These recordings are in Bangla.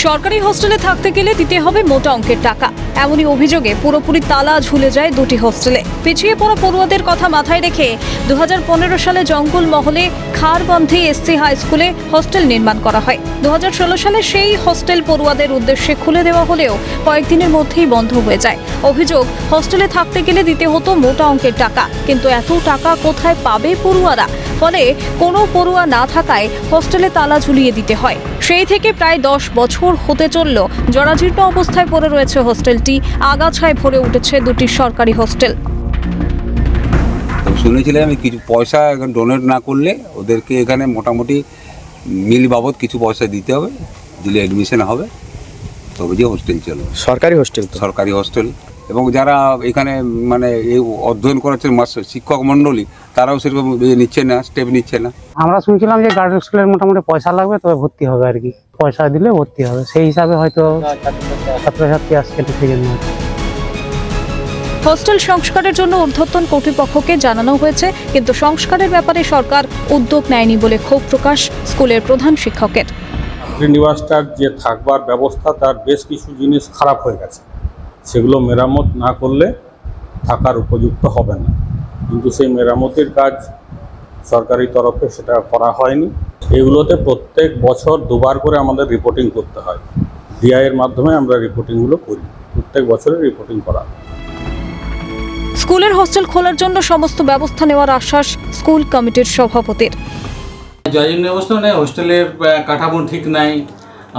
সরকারি হোস্টেলে থাকতে গেলে দিতে হবে মোটা অঙ্কের টাকা। এমনই অভিযোগে পুরোপুরি তালা ঝুলে যায় দুটি হোস্টেলে। পিছিয়ে পড়া পড়ুয়াদের কথা মাথায় রেখে 2015 সালে জঙ্গলমহলে খারবন্ধি এসসি হাই স্কুলে হোস্টেল নির্মাণ করা হয়। 2016 সালে সেই হোস্টেল পড়ুয়াদের উদ্দেশ্যে খুলে দেওয়া হলেও কয়েকদিনের মধ্যেই বন্ধ হয়ে যায়। অভিযোগ, হোস্টেলে থাকতে গেলে দিতে হতো মোটা অঙ্কের টাকা, কিন্তু এত টাকা কোথায় পাবে পড়ুয়ারা? ফলে কোনো পড়ুয়া না থাকায় হোস্টেলে তালা ঝুলিয়ে দিতে হয়। সেই থেকে প্রায় 10 বছর হতে চলল। জরাজীর্ণ অবস্থায় পড়ে রয়েছে হোস্টেলটি। আগাছায় ভরে উঠেছে দুটি সরকারি হোস্টেল। শুনেছিলাম আমি কিছু পয়সা ডোনেট না করলে ওদেরকে এখানে মোটামুটি মিল বাবদ কিছু পয়সা দিতে হবে, দিলে অ্যাডমিশন হবে, তবে যে হোস্টেল চলবে। সরকারি হোস্টেল, সরকারি হোস্টেল। এবং যারা এখানে মানে এই অধ্যয়ন করাচ্ছেন শিক্ষক মণ্ডলী, তারাও সেরকম নিচ্ছে না, স্টেপ নিচ্ছে না। আমরা শুনছিলাম যে গার্লস স্কুলের মোটামুটি পয়সা লাগবে, তবে ভর্তি হবে আর কি, পয়সা দিলে ভর্তি হবে, সেই হিসাবে হয়তো ছাত্রছাত্রী আসছে সেই জন্য। হোস্টেল সংস্কারের জন্য ঊর্ধ্বতন কর্তৃপক্ষকে জানানো হয়েছে, কিন্তু সংস্কারের ব্যাপারে সরকার উদ্যোগ নেয়নি বলে ক্ষোভ প্রকাশ স্কুলের প্রধান শিক্ষকের। ছাত্রীনিবাসটার যে থাকবার ব্যবস্থা, তার বেশ কিছু জিনিস খারাপ হয়ে গেছে, সেগুলো মেরামত না করলে থাকার উপযুক্ত হবে না। কিন্তু সেই মেরামতের কাজ সরকারি তরফে সেটা করা হয়নি। এগুলোতে প্রত্যেক বছর দুবার করে আমাদের রিপোর্টিং করতে হয়। ডিআইয়ের মাধ্যমে আমরা রিপোর্টিংগুলো করি, প্রত্যেক বছরের রিপোর্টিং করা। স্কুলের হোস্টেল খোলার জন্য সমস্ত ব্যবস্থা নেওয়ার আশ্বাস স্কুল কমিটির সভাপতির। জরাজীর্ণ অবস্থা মানে হোস্টেলের কাঠামো ঠিক নাই,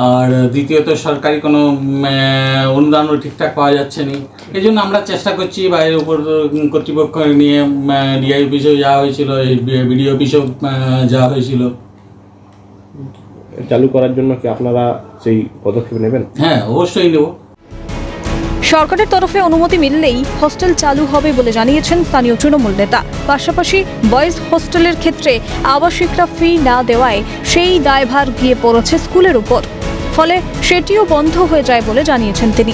আর দ্বিতীয়ত সরকারি কোনো অনুদানও ঠিকঠাক পাওয়া যাচ্ছে না। এই জন্য আমরা চেষ্টা করছি, বাইরের উপর কর্তৃপক্ষ নিয়ে ডিআই অফিসেও যাওয়া হয়েছিল, বিডিও অফিসেও যাওয়া হয়েছিল। চালু করার জন্য কি আপনারা সেই পদক্ষেপ নেবেন? হ্যাঁ, অবশ্যই নেব। সরকারের তরফে অনুমতি মিললেই হোস্টেল চালু হবে বলে জানিয়েছেন স্থানীয় তৃণমূল নেতা। পাশাপাশি বয়েজ হোস্টেলের ক্ষেত্রে আবাসিকরা ফি না দেওয়ায় সেই দায়ভার গিয়ে পড়েছে স্কুলের উপর, ফলে সেটিও বন্ধ হয়ে যায় বলে জানিয়েছেন তিনি।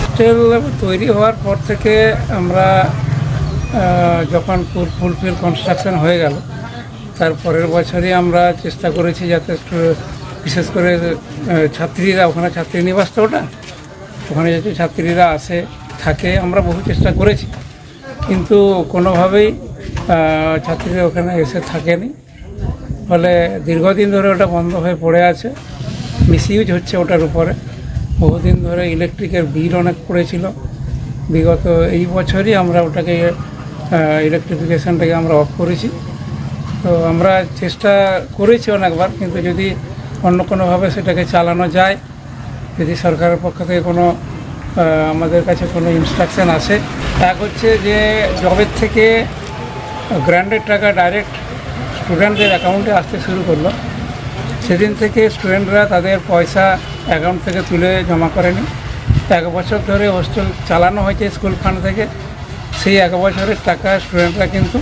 হোস্টেল তৈরি হওয়ার পর থেকে আমরা যখন ফুলফিল কনস্ট্রাকশন হয়ে গেল, তার পরের বছরই আমরা চেষ্টা করেছি যাতে বিশেষ করে ছাত্রীরা, ওখানে ছাত্রীনিবাস তো ওটা, ওখানে যাতে ছাত্রীরা আসে থাকে, আমরা বহু চেষ্টা করেছি, কিন্তু কোনোভাবেই ছাত্রীরা ওখানে এসে থাকেনি। ফলে দীর্ঘদিন ধরে ওটা বন্ধ হয়ে পড়ে আছে, মিসইউজ হচ্ছে ওটার উপরে। বহুদিন ধরে ইলেকট্রিকের বিল অনেক পড়েছিল। বিগত এই বছরই আমরা ওটাকে ইলেকট্রিফিকেশানটাকে আমরা অফ করেছি। তো আমরা চেষ্টা করেছি অনেকবার, কিন্তু যদি অন্য কোনোভাবে সেটাকে চালানো যায়, যদি সরকারের পক্ষ থেকে কোনো আমাদের কাছে কোনো ইনস্ট্রাকশান আসে, এক হচ্ছে যে জবের থেকে গ্র্যান্টের টাকা ডাইরেক্ট স্টুডেন্টদের অ্যাকাউন্টে আসতে শুরু করলো, সেদিন থেকে স্টুডেন্টরা তাদের পয়সা অ্যাকাউন্ট থেকে তুলে জমা করেনি। 1 বছর ধরে হোস্টেল চালানো হয়েছে স্কুল ফান্ড থেকে, সেই 1 বছরের টাকা স্টুডেন্টরা কিন্তু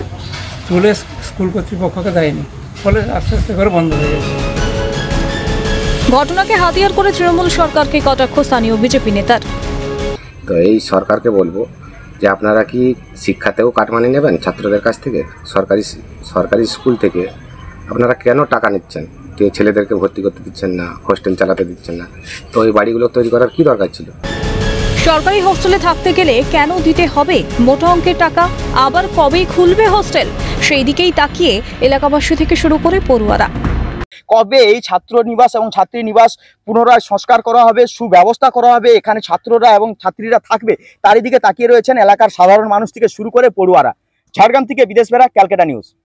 তুলে স্কুল কর্তৃপক্ষকে দেয়নি, ফলে আস্তে আস্তে করে বন্ধ হয়ে গেছে। ঘটনাকে হাতিয়ার করে তৃণমূল সরকারকে কটাক্ষ স্থানীয় বিজেপি নেতার। তো এই সরকারকে বলবো যে আপনারা কি শিক্ষাতেও কাটমানি নেবেন ছাত্রদের কাছ থেকে? সরকারি স্কুল থেকে আপনারা কেন টাকা নিচ্ছেন? ছেলেদেরকে ভর্তি করতে দিচ্ছেন না, হোস্টেল চালাতে দিচ্ছেন না, তো এই বাড়িগুলো তৈরি করার কি দরকার ছিল? সরকারি হোস্টেলে থাকতে গেলে কেন দিতে হবে মোটা অঙ্কের টাকা? আবার কবেই খুলবে হোস্টেল? সেই দিকেই তাকিয়ে এলাকাবাসী থেকে শুরু করে পড়ুয়ারা। কবে এই ছাত্র নিবাস এবং ছাত্রী নিবাস পুনরায় সংস্কার করা হবে, সুব্যবস্থা করা হবে, এখানে ছাত্ররা এবং ছাত্রীরা থাকবে, তারই দিকে তাকিয়ে রয়েছেন এলাকার সাধারণ মানুষ থেকে শুরু করে পড়ুয়ারা। ঝাড়গ্রাম থেকে বিদেশ বেড়া, ক্যালকাটা নিউজ।